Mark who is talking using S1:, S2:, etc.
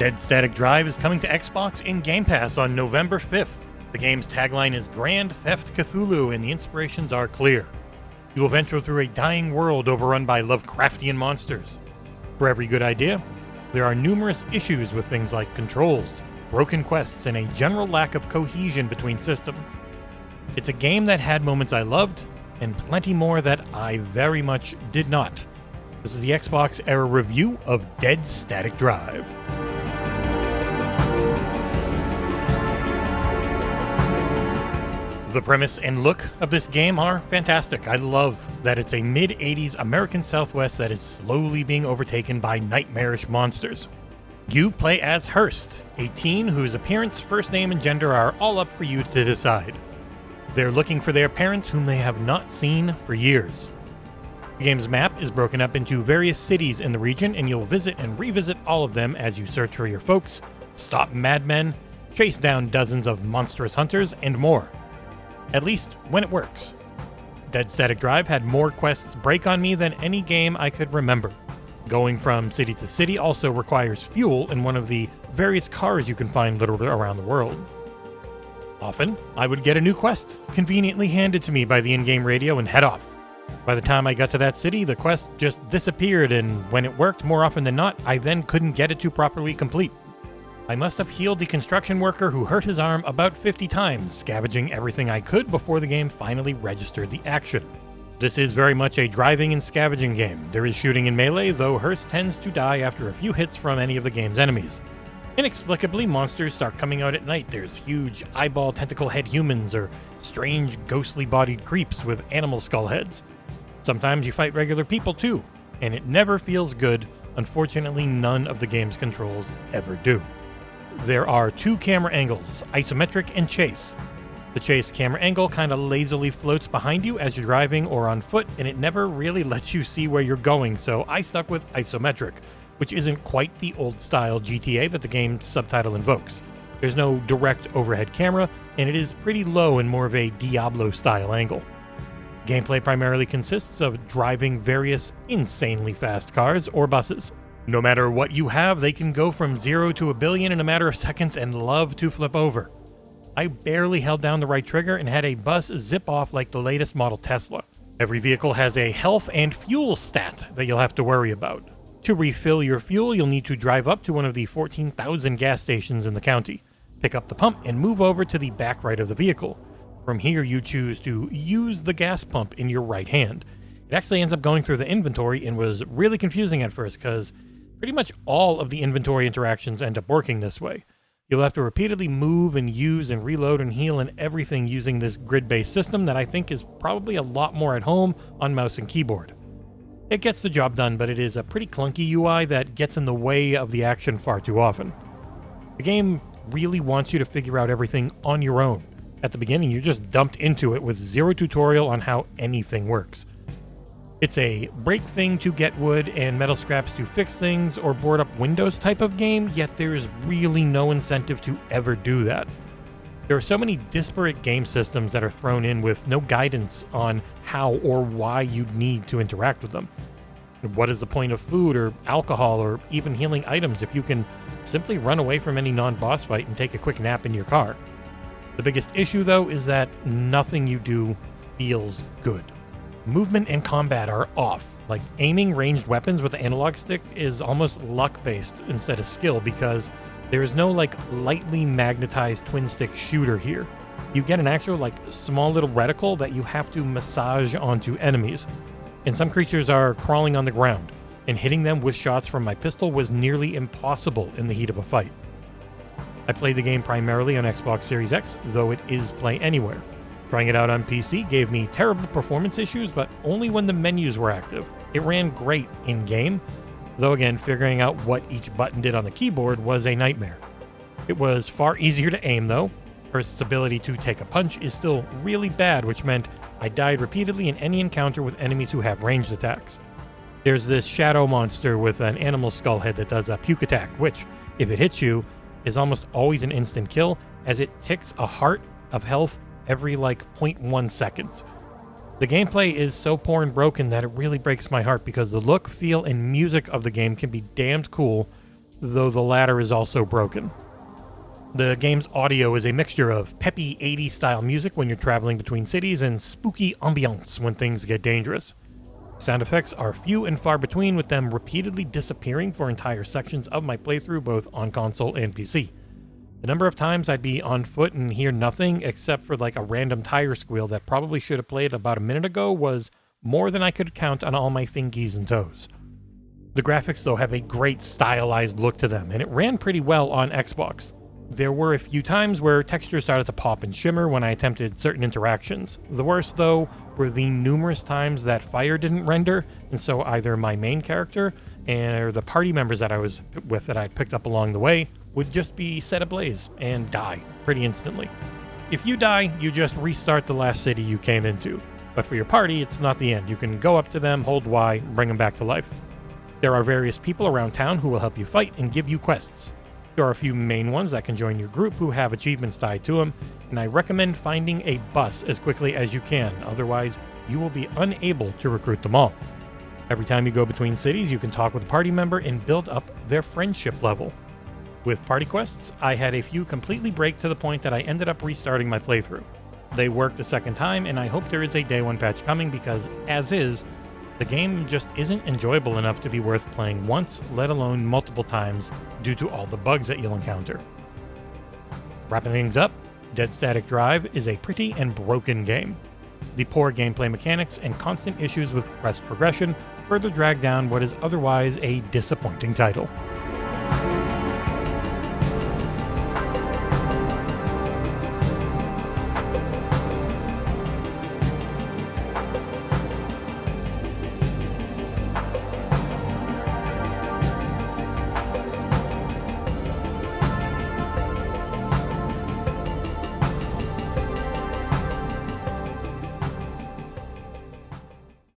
S1: Dead Static Drive is coming to Xbox in Game Pass on November 5th. The game's tagline is Grand Theft Cthulhu, and the inspirations are clear. You will venture through a dying world overrun by Lovecraftian monsters. For every good idea, there are numerous issues with things like controls, broken quests, and a general lack of cohesion between systems. It's a game that had moments I loved, and plenty more that I very much did not. This is the XboxEra review of Dead Static Drive. The premise and look of this game are fantastic. I love that it's a mid-80s American Southwest that is slowly being overtaken by nightmarish monsters. You play as Hurst, a teen whose appearance, first name, and gender are all up for you to decide. They're looking for their parents whom they have not seen for years. The game's map is broken up into various cities in the region, and you'll visit and revisit all of them as you search for your folks, stop madmen, chase down dozens of monstrous hunters, and more. At least when it works. Dead Static Drive had more quests break on me than any game I could remember. Going from city to city also requires fuel in one of the various cars you can find literally around the world. Often, I would get a new quest conveniently handed to me by the in-game radio and head off. By the time I got to that city, the quest just disappeared, and when it worked more often than not, I then couldn't get it to properly complete. I must have healed the construction worker who hurt his arm about 50 times, scavenging everything I could before the game finally registered the action. This is very much a driving and scavenging game. There is shooting in melee, though Hurst tends to die after a few hits from any of the game's enemies. Inexplicably, monsters start coming out at night. There's huge eyeball tentacle head humans or strange ghostly bodied creeps with animal skull heads. Sometimes you fight regular people too, and it never feels good. Unfortunately, none of the game's controls ever do. There are two camera angles, isometric and chase. The chase camera angle kind of lazily floats behind you as you're driving or on foot, and it never really lets you see where you're going, so I stuck with isometric, which isn't quite the old-style GTA that the game's subtitle invokes. There's no direct overhead camera, and it is pretty low and more of a Diablo-style angle. Gameplay primarily consists of driving various insanely fast cars or buses. No matter what you have, they can go from 0 to a billion in a matter of seconds and love to flip over. I barely held down the right trigger and had a bus zip off like the latest model Tesla. Every vehicle has a health and fuel stat that you'll have to worry about. To refill your fuel, you'll need to drive up to one of the 14,000 gas stations in the county, pick up the pump, and move over to the back right of the vehicle. From here, you choose to use the gas pump in your right hand. It actually ends up going through the inventory and was really confusing at first because pretty much all of the inventory interactions end up working this way. You'll have to repeatedly move and use and reload and heal and everything using this grid-based system that I think is probably a lot more at home on mouse and keyboard. It gets the job done, but it is a pretty clunky UI that gets in the way of the action far too often. The game really wants you to figure out everything on your own. At the beginning, you're just dumped into it with zero tutorial on how anything works. It's a break thing to get wood and metal scraps to fix things or board up windows type of game, yet there's really no incentive to ever do that. There are so many disparate game systems that are thrown in with no guidance on how or why you'd need to interact with them. What is the point of food or alcohol or even healing items if you can simply run away from any non-boss fight and take a quick nap in your car? The biggest issue, though, is that nothing you do feels good. Movement and combat are off. Like aiming ranged weapons with the analog stick is almost luck-based instead of skill because there is no lightly magnetized twin stick shooter here. You get an actual small little reticle that you have to massage onto enemies. And some creatures are crawling on the ground, and hitting them with shots from my pistol was nearly impossible in the heat of a fight. I played the game primarily on Xbox Series X, though it is Play Anywhere. Trying it out on PC gave me terrible performance issues, but only when the menus were active. It ran great in-game, though again, figuring out what each button did on the keyboard was a nightmare. It was far easier to aim, though. Hurst's ability to take a punch is still really bad, which meant I died repeatedly in any encounter with enemies who have ranged attacks. There's this shadow monster with an animal skull head that does a puke attack, which, if it hits you, is almost always an instant kill, as it ticks a heart of health every 0.1 seconds. The gameplay is so poor and broken that it really breaks my heart because the look, feel, and music of the game can be damned cool, though the latter is also broken. The game's audio is a mixture of peppy 80s style music when you're traveling between cities and spooky ambiance when things get dangerous. Sound effects are few and far between, with them repeatedly disappearing for entire sections of my playthrough both on console and PC. The number of times I'd be on foot and hear nothing except for like a random tire squeal that probably should have played about a minute ago was more than I could count on all my fingies and toes. The graphics though have a great stylized look to them, and it ran pretty well on Xbox. There were a few times where textures started to pop and shimmer when I attempted certain interactions. The worst, though, were the numerous times that fire didn't render, and so either my main character or the party members that I was with that I'd picked up along the way would just be set ablaze and die pretty instantly. If you die, you just restart the last city you came into. But for your party, it's not the end. You can go up to them, hold Y, and bring them back to life. There are various people around town who will help you fight and give you quests. There are a few main ones that can join your group who have achievements tied to them, and I recommend finding a bus as quickly as you can, otherwise you will be unable to recruit them all. Every time you go between cities, you can talk with a party member and build up their friendship level. With party quests, I had a few completely break to the point that I ended up restarting my playthrough. They worked the second time, and I hope there is a day one patch coming because, as is, the game just isn't enjoyable enough to be worth playing once, let alone multiple times, due to all the bugs that you'll encounter. Wrapping things up, Dead Static Drive is a pretty and broken game. The poor gameplay mechanics and constant issues with quest progression further drag down what is otherwise a disappointing title.